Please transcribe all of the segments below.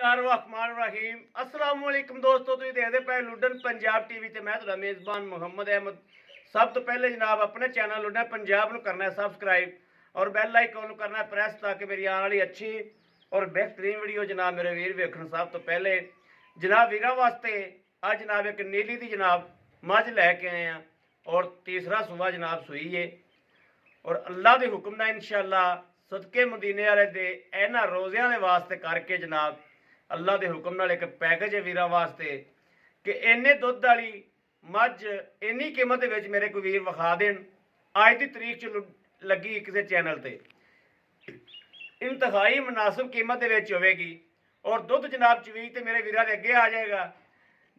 बिस्मिल्लाहिर्रहमानिर्रहीम अस्सलाम वालेकुम दोस्तों, तुसीं देखदे पे लुडन पंजाब टीवी ते मैं तुहाडा मेज़बान मुहम्मद अहमद। सब तो पहले जनाब अपने चैनल लुडन पंजाब नूं करना है सबसक्राइब और बैल आइकन नूं करना है प्रेस ताकि मेरी आने वाली अच्छी और बेहतरीन वीडियो जनाब मेरे वीर वेखण। सब तो पहले जनाब वीरां वास्ते अज जनाब एक नीली दी जनाब मझ लैके आए हैं और तीसरा सूबा जनाब सूई है और अल्लाह के हुक्म ना इंशाअल्लाह सदके मदीने वाले दे इन्हां रोज़ियां दे वास्ते करके जनाब अल्लाह के हुक्म नाल एक पैकेज है वीरां वास्ते कि इन्ने दुध वाली मझ इन्नी कीमत दे विच मेरे कोई वीर विखा देन। अज की तरीक च लगी किसी चैनल ते इंतहाई मुनासिब कीमत दे विच होवेगी और दुध जनाब चवीज तो मेरे वीरां दे अगे आ जाएगा।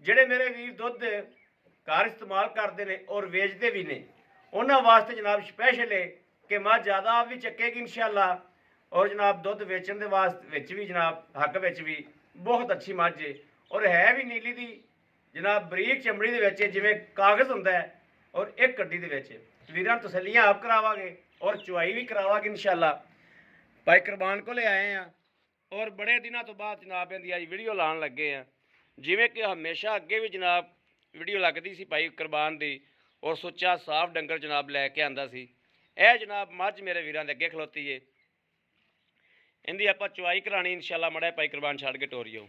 जिहड़े मेरे वीर दुध घर इस्तेमाल करते हैं और वेचते भी ने उन्होंने वास्ते जनाब स्पैशल है कि मझ ज़्यादा आप भी चकेगी इंशाअल्लाह और जनाब दुध वेचन के वास्ते भी जनाब हक विच भी बहुत अच्छी मझ है और है भी नीली दी जनाब बरीक चमड़ी के विच जिवें कागज़ हुंदा है और एक कड्डी दे विच वीरां तसल्लियां आप करावांगे और चुवाई भी करावांगे इंशाअल्लाह। भाई कुरबान को ले आए हैं और बड़े दिनों तो बाद जनाब इहदी अज वीडियो लाने लगे हैं जिवें कि हमेशा अगे भी जनाब वीडियो लगती सी भाई कुरबान की और सुच्चा साफ डंगर जनाब लैके आंदा सी। यह जनाब मझ मेरे वीरां दे अगे खलोती है इहदी आपां चुवाई करानी इंशाअल्लाह। मड़ा भाई कुरबान छड़ के टोरियो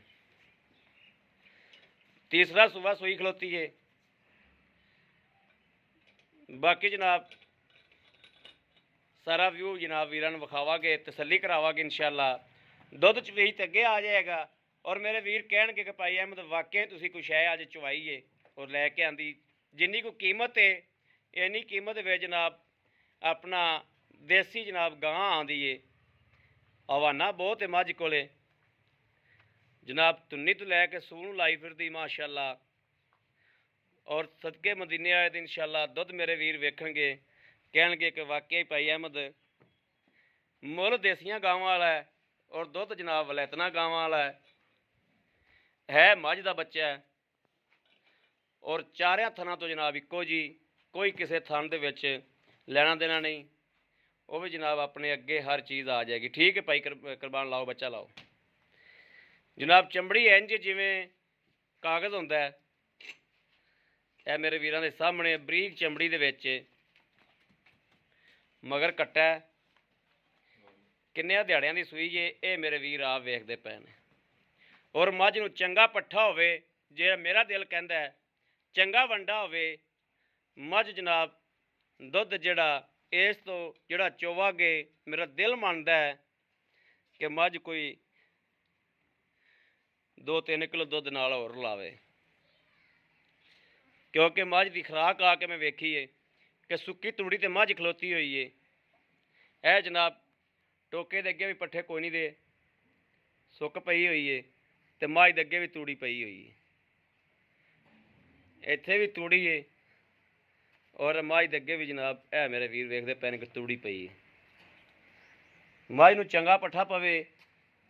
तीसरा सूबा सूई खलोती है। बाकी जनाब सारा व्यू जनाब वीरां नूं विखावांगे तसल्ली करावांगे इंशाअल्लाह। दुध चवीज अगे आ जाएगा और मेरे वीर कहणगे कि भाई अहमद वाकई तुसीं कुछ है अज चुवाई है और लैके आंदी जिन्नी कोई कीमत है इन्नी कीमत वे जनाब अपना देसी जनाब गां आंदी है। हवाना बहुत है मझ कोले जनाब तुन्नी तो लैके सूह लाई फिरदी माशाअल्लाह और सदके मदीने आए दिन इंशाअल्लाह दुध मेरे वीर वेखणगे कहणगे कि वाकई भाई अहमद मुल देसियां गावां वाला है और दुध जनाब वलैतना गावां वाला है मझ दा बच्चा है और चारियां थनां तो जनाब इक्को जी कोई किसी थन दे विच लैना देना नहीं। वो भी जनाब अपने अगे हर चीज़ आ जाएगी। ठीक है भाई कुरबान लाओ बच्चा लाओ जनाब। चमड़ी इंज जिवें कागज़ हुंदा है यह मेरे वीरां दे सामने बरीक चमड़ी दे विच मगर कट्टा किन्ने दिहाड़ियां दी सूई है ये मेरे वीर आप वेखदे पे ने और मझ नूं चंगा पट्ठा होवे जे मेरा दिल कहंदा है चंगा वंडा होवे मझ जनाब दुध जिहड़ा इस तो जिहड़ा चोवागे मेरा दिल मनदा है कि मझ कोई 2-3 किलो दुध नाल होर लावे क्योंकि मझ की खुराक आके मैं वेखी है कि सुक्की तूड़ी तो मझ खलोती हुई है। यह जनाब टोके दे अगे भी पट्ठे कोई नहीं दे सुक पई हुई है तो मझ दे अगे भी तूड़ी पई हुई है इत्थे भी तूड़ी है और मझ दे अगे भी जनाब है मेरे वीर वेखदे पे ने कि तूड़ी पई है। मझ नूं चंगा पट्ठा पवे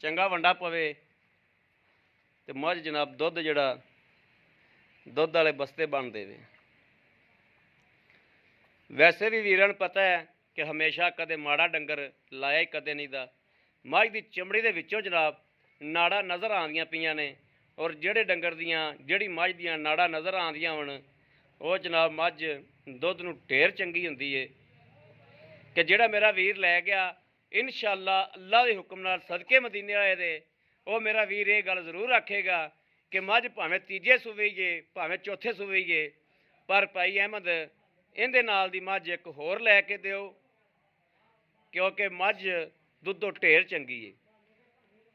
चंगा वंडा पवे तो मझ जनाब दुध जिहड़ा दुध वाले बस्ते बन देवे। वैसे भी वीरां नूं पता है कि हमेशा कदे माड़ा डंगर लाया ही कदे नहीं दा। मझ की चमड़ी दे विचों जनाब नाड़ा नज़र आंदियां पईयां ने और जिहड़े डंगर दियां जिहड़ी मझ दियां नाड़ा नज़र आंदियां होण वो जनाब मझ दुध नूं ढेर चंगी हुंदी है कि जिहड़ा मेरा वीर लै गया इंशाअल्लाह अल्लाह के हुक्म नाल सदके मदीने वाले दे वो मेरा वीर ये गल जरूर आखेगा कि मझ भावें तीजे सूबे ही है भावें चौथे सूबे ही है पर भाई अहमद इहदे नाल दी मझ एक होर लैके दिओ क्योंकि मझ दुद्धों ढेर चंगी है।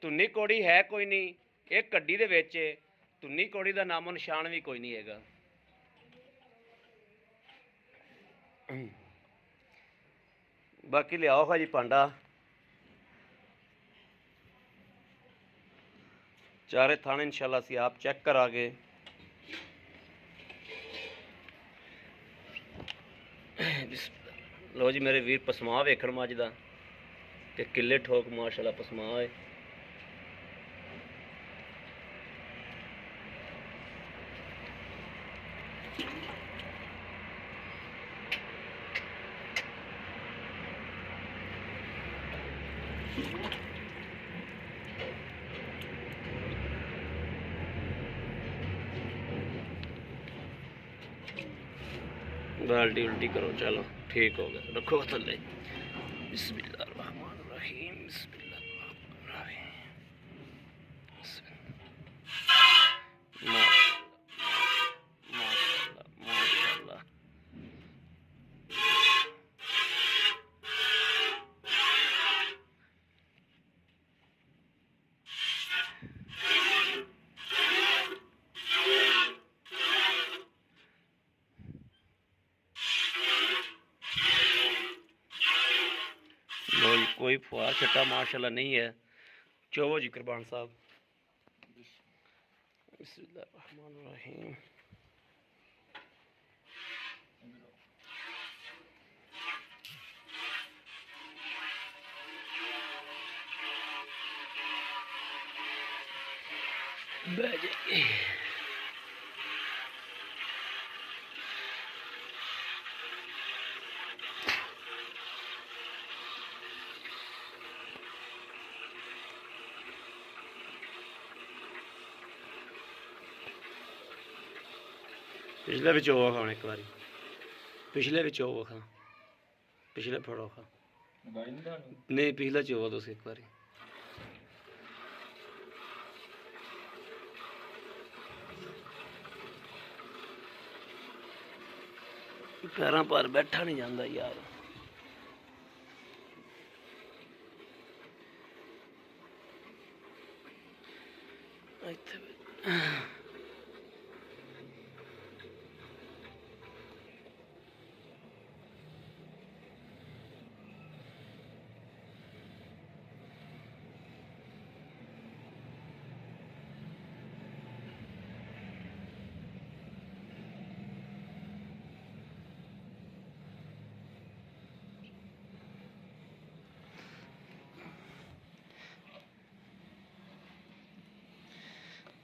धुन्नी कौड़ी है कोई नहीं एक कड्डी दे विच धुन्नी कौड़ी का नामो निशान भी कोई नहीं हैगा। बाकी लियाओ भाजी भांडा चारे थाने इंशाअल्लाह असीं आप चेक करा के लो जी मेरे वीर पसमा वेखण मझ दा कि किले ठोक माशाअल्लाह पसमा है। बाल्टी उल्टी करो, चलो ठीक हो गया, रखो थले। बिस्मिल्लाहिर्रहमानिर्रहीम, बिस्मिल्लाहिर्रहमानिर्रहीम। माशाअल्लाह, माशाअल्लाह। कोई फुआर छट्टा माशाल्लाह नहीं है। चोवो जी कुरबान साहब। बिस्मिल्लाहिर्रहमानिर्रहीम। पिछले भी चोवा खाने एक बारी, पिछले भी चोवा खा, पिछले फड़ो खा नहीं, पिछला चोवा तुस एक बारी। पैरों पर बैठा नहीं जाता यार।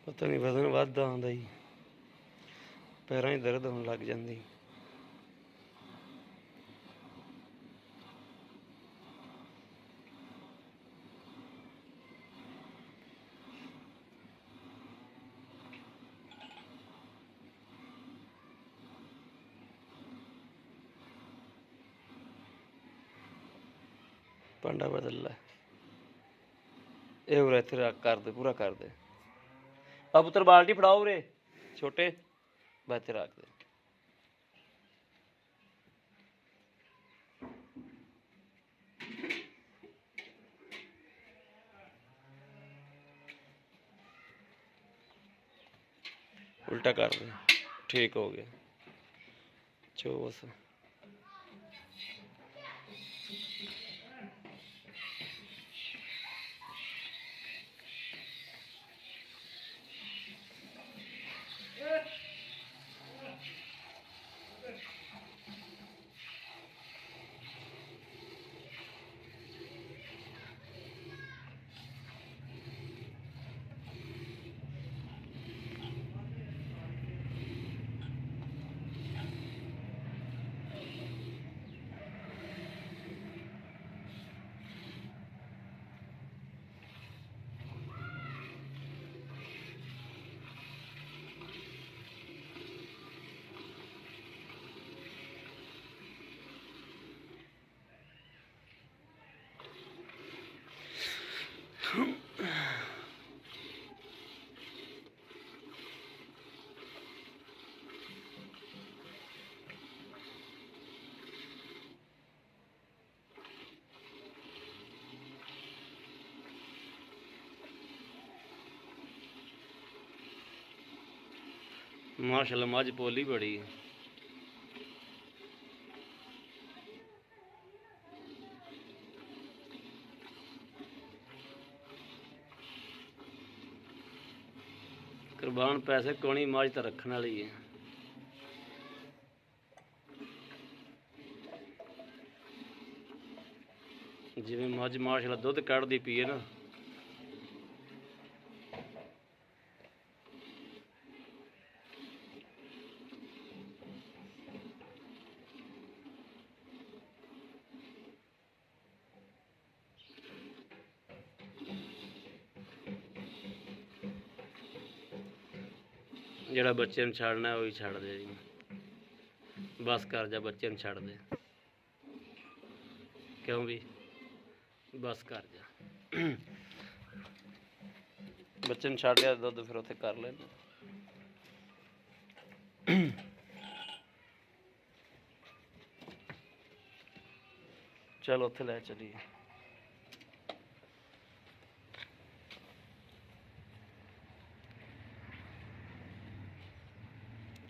पता नहीं वजन ਵੱਧਦਾ ਆਉਂਦਾ ਜੀ, ਪੈਰਾਂ 'ਚ ਦਰਦ ਹੋਣ ਲੱਗ ਜਾਂਦੀ। ਭਾਂਡਾ ਬਦਲ ਲੈ, ਇਹ ਉਰੇ ਇੱਥੇ ਰੱਖ ਕਰ ਦੇ, ਪੂਰਾ ਕਰ ਦੇ। ਆ ਪੁੱਤਰ ਬਾਲਟੀ ਫੜਾਓ ਉਰੇ ਛੋਟੇ, ਬਸ ਇੱਥੇ ਰੱਖ ਦੇ। उल्टा कर दे, ठीक हो गया। चो बस माशाल्लाह मझ पोली बड़ी है। कुर्बान पैसे कोनी, मझ तो रखने वाली है। जिवें मझ माशाल्लाह दुध कढ़दी पी है ना, ਜਿਹੜਾ ਬੱਚੇ ਨੂੰ ਛੱਡਣਾ ਉਹ ਹੀ ਛੱਡ ਦੇ ਜੀ। ਬਸ ਕਰ ਜਾ, ਬੱਚੇ ਨੂੰ ਛੱਡ ਦੇ। ਕਿਉਂ ਵੀ ਬਸ ਕਰ ਜਾ, ਬੱਚੇ ਨੂੰ ਛੱਡ ਆ ਦੁੱਧ ਫਿਰ ਉੱਥੇ ਕਰ ਲੈਣਾ। ਚਲ ਉੱਥੇ ਲੈ ਚਲੀਏ।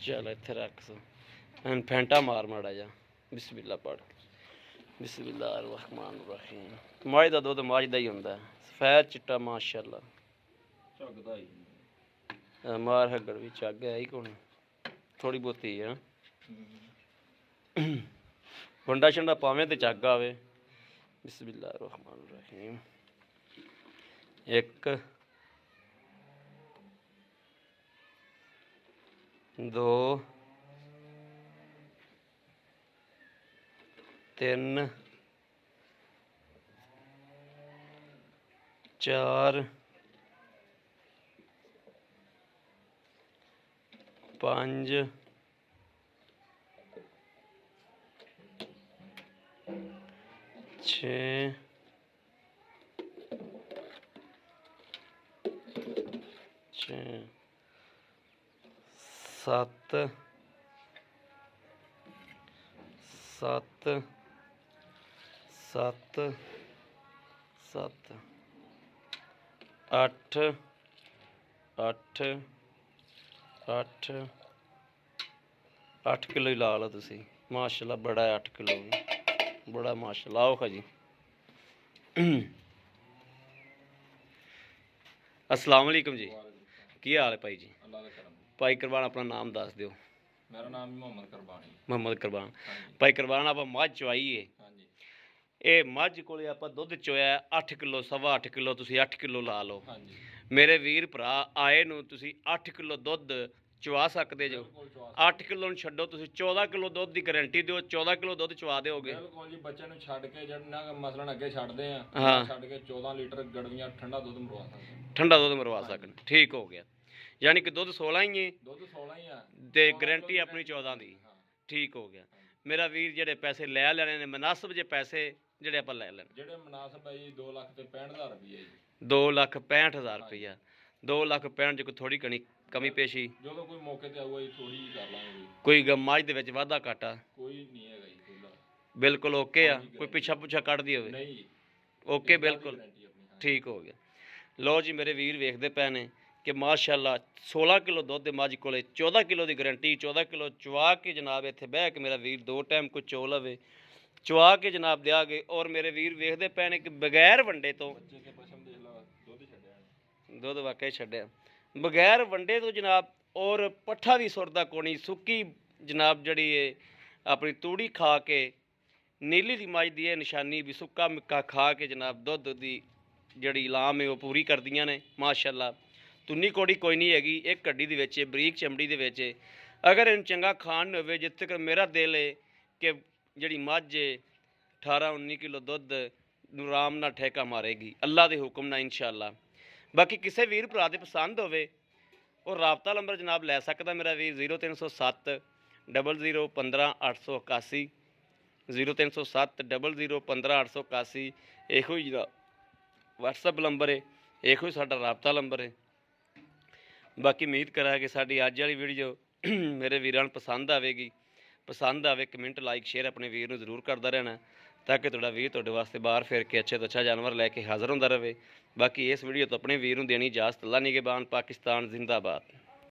चल इत्थे रख सो फैंटा मार माड़ा जा। बिस्मिल्लाह पढ़ के बिस्मिल्लाह रहमान रहीम। माझ दा दुद्ध माझ दा ही हुंदा है, सफेद चिट्टा माशाअल्लाह। झगदा ही मार हगड़ भी झग है ही कोनी, थोड़ी बहुती है। वंडा शंडा पावे ते झग आवे। बिस्मिल्लाह रहमान रहीम। एक दो तीन चार पांच छे सत्त सत्त सत्त सत्त अठ अठ अठ 8 किलो ही ला लो तुसी। माशाल्लाह बड़ा है 8 किलो भी बड़ा माशाल्लाह। आओ खा जी। अस्सलाम वालेकुम जी, की हाल है भाई जी? भाई कुरबान अपना नाम दस दियो। मेरा नाम मोहम्मद कुरबान है। मोहम्मद कुरबान। भाई कुरबान आप मझ चवाई है, ये मझ को आप दुध चोया 8 किलो, 8.25 किलो, तुसी 8 किलो ला लो। मेरे वीर भरा आए नूं तुसी 8 किलो दुध चवा सकते जो। 8 किलो छड्डो, तुसी 14 किलो दुध की गारंटी दिओ, 14 किलो दुध चवा दोगे। बिल्कुल जी, बच्चे नूं छड्ड के जिन्ना मसलन अगे छड्डदे आ, हाँ छड्ड के 14 लीटर गड़वियां ठंडा दुध मरवा सकदे। ठंडा दुध मरवा सकन, ठीक हो गया। यानी कि दुध 16 ही है, दुध 16 ही आ ते गारंटी अपनी 14 दी। ठीक हो गया। मेरा वीर जेडे पैसे लै लेने ने मुनासिब जे पैसे जेडे आपां लै लेने, जेडे मुनासिब है जी 2,65,000 रुपये जी। 2,65,000 रुपया। 2,65,000 जो कोई थोड़ी घनी कमी पेशी जो तो कोई मौके ते आऊगा जी, थोड़ी जी कर लांगे जी। कोई मझ दे विच वाधा घाटा कोई नहीं हैगा जी, खुला बिल्कुल ओके आ। कोई पिछा पुछा कट दी होवे नहीं ओके बिल्कुल ठीक हो गया। लो जी मेरे वीर वेखदे पए ने कि माशाअल्लाह 16 किलो दुध मझ कोले 14 किलो की गारंटी। 14 किलो चवा के जनाब इत्थे बह के मेरा वीर 2 टाइम कोई चो लवे, चवा के जनाब दिया गए। और मेरे वीर वेखदे पए ने कि बगैर वंडे तो दुध वाकई छड्डिया बगैर वंडे तो जनाब। और पट्ठा भी सुरदा कोनी, सुक्की जनाब जड़ी है अपनी तूड़ी खा के नीली दी मझ दी है निशानी भी सुक्का मिक्का खा के जनाब दुध दी जड़ी इलाम है वो पूरी कर दियां ने माशाअल्लाह। तुन्नी कोड़ी कोई नहीं हैगी, एक हड्डी दे विच बरीक चमड़ी दे विच। अगर इन चंगा खान होवे जिथे तक मेरा दिल है कि जड़ी मझ 18-19 किलो दुध आराम नाल ठेका मारेगी अल्लाह के हुक्म नाल इंशाअल्लाह। बाकी किसी वीर भरा दे पसंद होवे और राबता नंबर जनाब लै सकदा मेरा वीर 0307 00 15 881 0307 00 15 881। इहो ही WhatsApp नंबर है, इहो ही साडा राबता नंबर है। बाकी उम्मीद करा कि साडी अज वाली वीडियो मेरे वीरां नूं पसंद आवेगी। पसंद आवे कमेंट लाइक शेयर अपने वीर नूं जरूर करदा रहना ताकि तुहाडा वीर तुहाडे वास्ते बाहर फिर के अच्छे तो अच्छा जानवर लैके हाज़र होंदा रहे। बाकी इस वीडियो तो अपने वीर नूं देनी इजाज़त। अल्लाह निगहबान, पाकिस्तान जिंदाबाद।